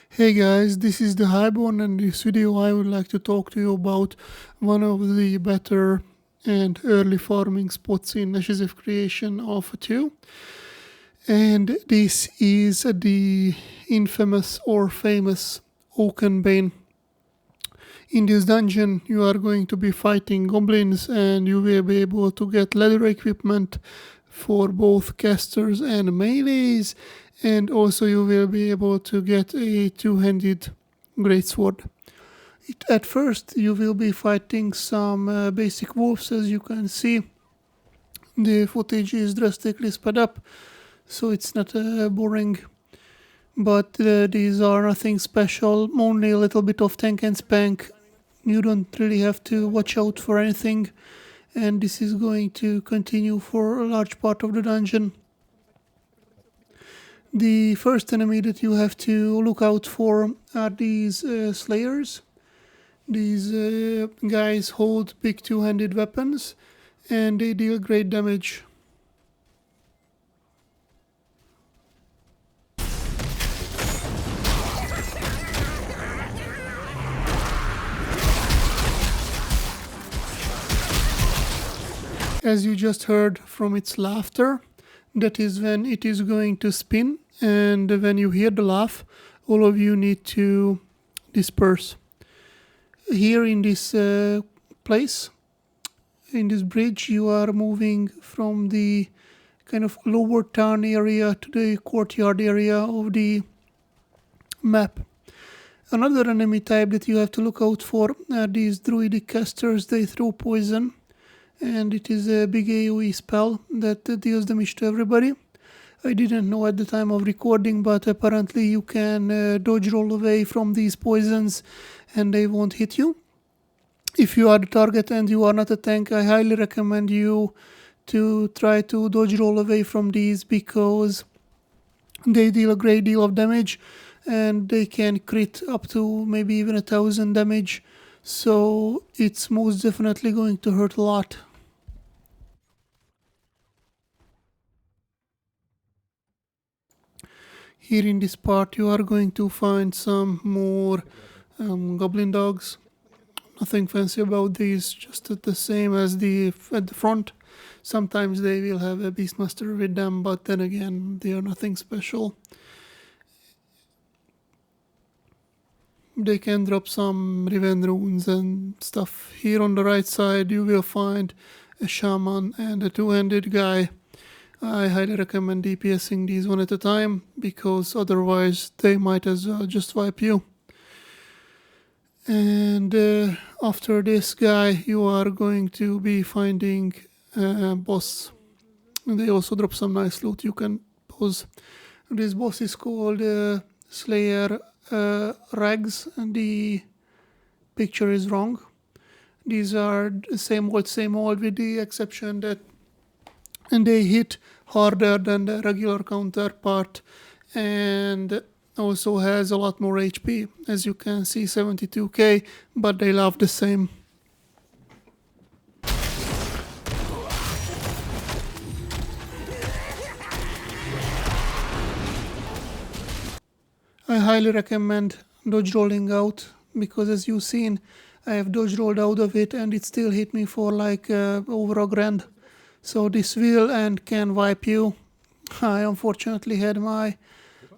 Hey guys, this is the Highborn, and in this video I would like to talk to you about one of the better and early farming spots in Ashes of Creation Alpha2. And this is the infamous or famous Okenbane. In this dungeon you are going to be fighting goblins, and you will be able to get leather equipment for both casters and melees, and also you will be able to get a two-handed greatsword. At first you will be fighting some basic wolves. As you can see, the footage is drastically sped up, so it's not boring, but these are nothing special, only a little bit of tank and spank. You don't really have to watch out for anything, and this is going to continue for a large part of the dungeon. The first enemy that you have to look out for are these slayers. These guys hold big two-handed weapons, and they deal great damage. As you just heard from its laughter, that is when it is going to spin, and when you hear the laugh, all of you need to disperse. Here in this place, in this bridge, you are moving from the kind of lower town area to the courtyard area of the map. Another enemy type that you have to look out for are these druidic casters. They throw poison, and it is a big AoE spell that deals damage to everybody. I didn't know at the time of recording, but apparently you can dodge roll away from these poisons and they won't hit you. If you are the target and you are not a tank, I highly recommend you to try to dodge roll away from these, because they deal a great deal of damage and they can crit up to maybe even 1000 damage, so it's most definitely going to hurt a lot. Here in this part you are going to find some more goblin dogs. Nothing fancy about these, just the same as at the front. Sometimes they will have a beastmaster with them, but then again they are nothing special. They can drop some Riven runes and stuff. Here on the right side you will find a shaman and a two-handed guy. I highly recommend DPSing these one at a time, because otherwise they might as well just wipe you. And after this guy you are going to be finding a boss. They also drop some nice loot you can pose. This boss is called Slayer Rags, and the picture is wrong. These are same old with the exception that they hit harder than the regular counterpart, and also has a lot more HP. As you can see, 72k, but they love the same. I highly recommend dodge rolling out, because as you've seen, I have dodge rolled out of it and it still hit me for like over a grand. So this will and can wipe you. I unfortunately had my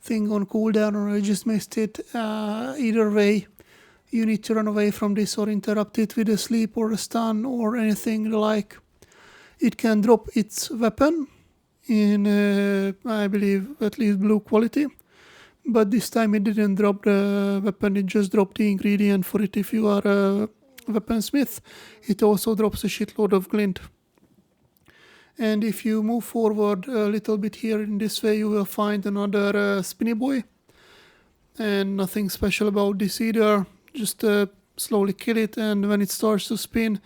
thing on cooldown or I just missed it. Either way, you need to run away from this or interrupt it with a sleep or a stun or anything like. It can drop its weapon in, I believe, at least blue quality. But this time it didn't drop the weapon, it just dropped the ingredient for it. If you are a weaponsmith, it also drops a shitload of glint. And if you move forward a little bit here in this way, you will find another spinny boy. And nothing special about this either, just slowly kill it, and when it starts to spin,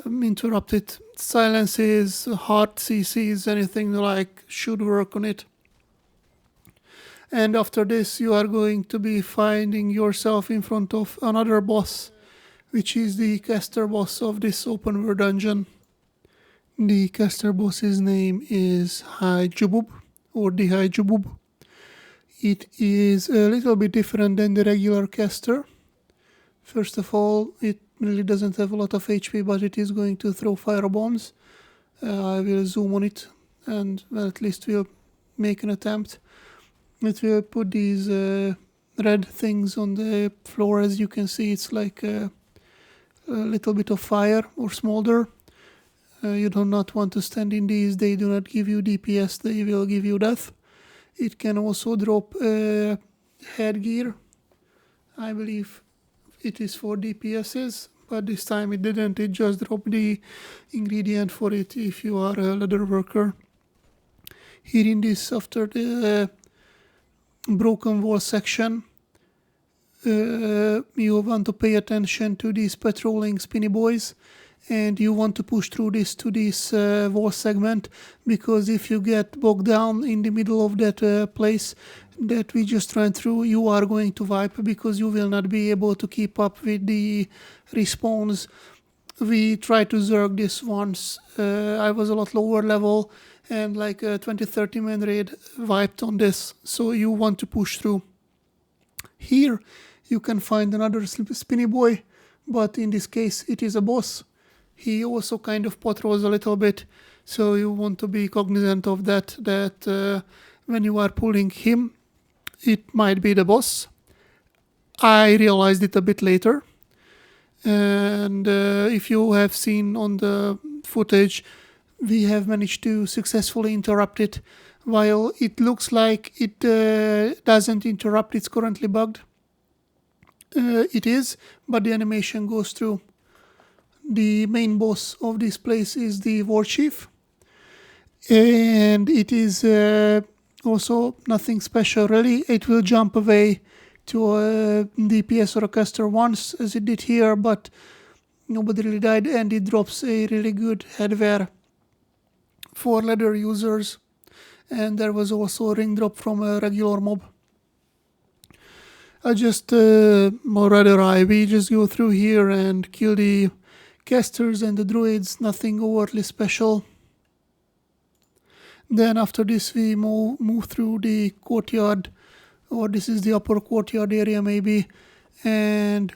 interrupt it. Silences, hard CCs, anything like should work on it. And after this you are going to be finding yourself in front of another boss, which is the caster boss of this open world dungeon. The caster boss's name is High Jubub, or the High Jubub. It is a little bit different than the regular caster. First of all, it really doesn't have a lot of HP, but it is going to throw fire bombs. I will zoom on it, and well, at least we'll make an attempt. It will put these red things on the floor. As you can see, it's like a little bit of fire or smolder. You do not want to stand in these. They do not give you DPS, they will give you death. It can also drop headgear. I believe it is for DPSs, but this time it didn't. It just dropped the ingredient for it if you are a leather worker. Here in this, after the broken wall section, you want to pay attention to these patrolling spinny boys, and you want to push through this to this wall segment, because if you get bogged down in the middle of that place that we just ran through, you are going to vipe, because you will not be able to keep up with the respawns. We tried to zerg this once. I was a lot lower level, and like a 20-30 man raid wiped on this, so you want to push through. Here you can find another spinny boy, but in this case it is a boss. He also kind of patrols a little bit, so you want to be cognizant of that when you are pulling him, it might be the boss. I realized it a bit later, and if you have seen on the footage, we have managed to successfully interrupt it. While it looks like it doesn't interrupt, it's currently bugged. It is, but the animation goes through. The main boss of this place is the Warchief, and it is also nothing special really. It will jump away to a DPS or a caster once, as it did here, but nobody really died, and it drops a really good headwear for leather users, and there was also a ring drop from a regular mob. We just go through here and kill the casters and the druids, nothing overtly special. Then after this we move through the courtyard, or this is the upper courtyard area maybe, and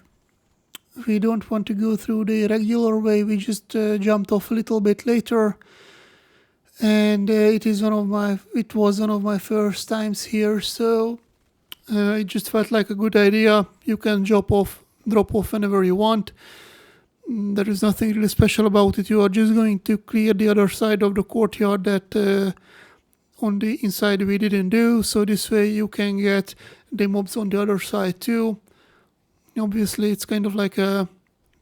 we don't want to go through the regular way. We just jumped off a little bit later, and it was one of my first times here, so it just felt like a good idea. You can drop off whenever you want. There is nothing really special about it. You are just going to clear the other side of the courtyard that on the inside we didn't do, so this way you can get the mobs on the other side too. Obviously it's kind of like a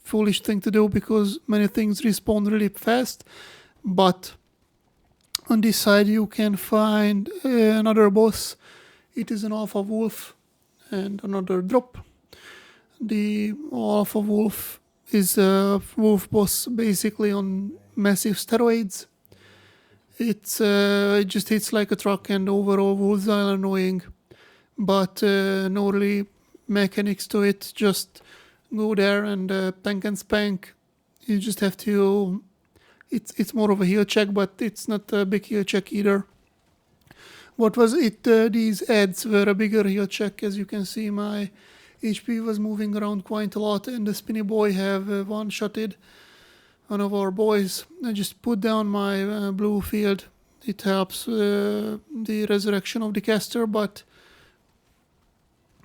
foolish thing to do, because many things respawn really fast, but on this side you can find another boss. It is an Alpha Wolf and another drop. The Alpha Wolf is a wolf boss basically on massive steroids. It just hits like a truck, and overall wolves are annoying, but no really mechanics to it. Just go there and tank and spank. You just have to. It's more of a heal check, but it's not a big heal check either. What was it? These ads were a bigger heal check. As you can see, my HP was moving around quite a lot, and the spinny boy have one-shotted one of our boys. I just put down my blue field. It helps the resurrection of the caster, but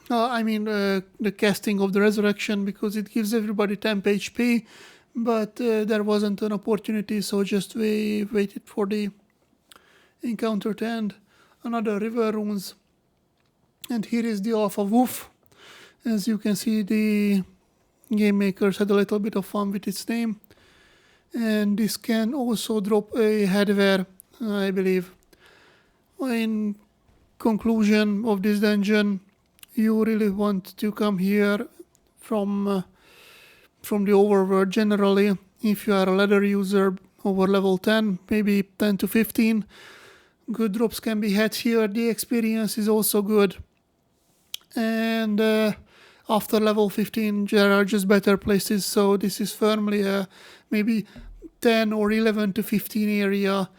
the casting of the resurrection, because it gives everybody temp HP, but there wasn't an opportunity, so just we waited for the encounter to end. Another river runes, and here is the Alpha Wolf. As you can see, the game makers had a little bit of fun with its name, and this can also drop a headwear, I believe. In conclusion of this dungeon, you really want to come here from the overworld generally. If you are a leather user over level 10, maybe 10 to 15, good drops can be had here. The experience is also good, and after level 15 there are just better places, so this is firmly a maybe 10 or 11 to 15 area,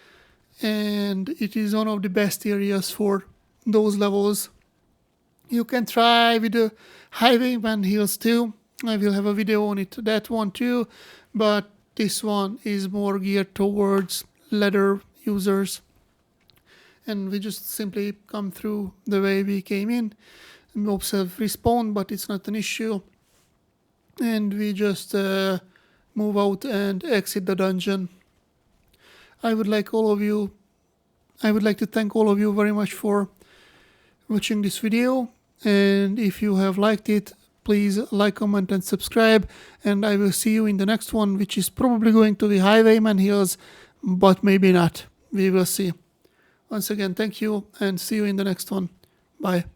and it is one of the best areas for those levels. You can try with the highwayman heels too. I will have a video on it, that one too, but this one is more geared towards leather users. And we just simply come through the way we came in. Mobs have respawned, but it's not an issue. And we just move out and exit the dungeon. I would like to thank all of you very much for watching this video. And if you have liked it, please like, comment and subscribe. And I will see you in the next one, which is probably going to be Highwayman Hills, but maybe not. We will see. Once again, thank you and see you in the next one. Bye.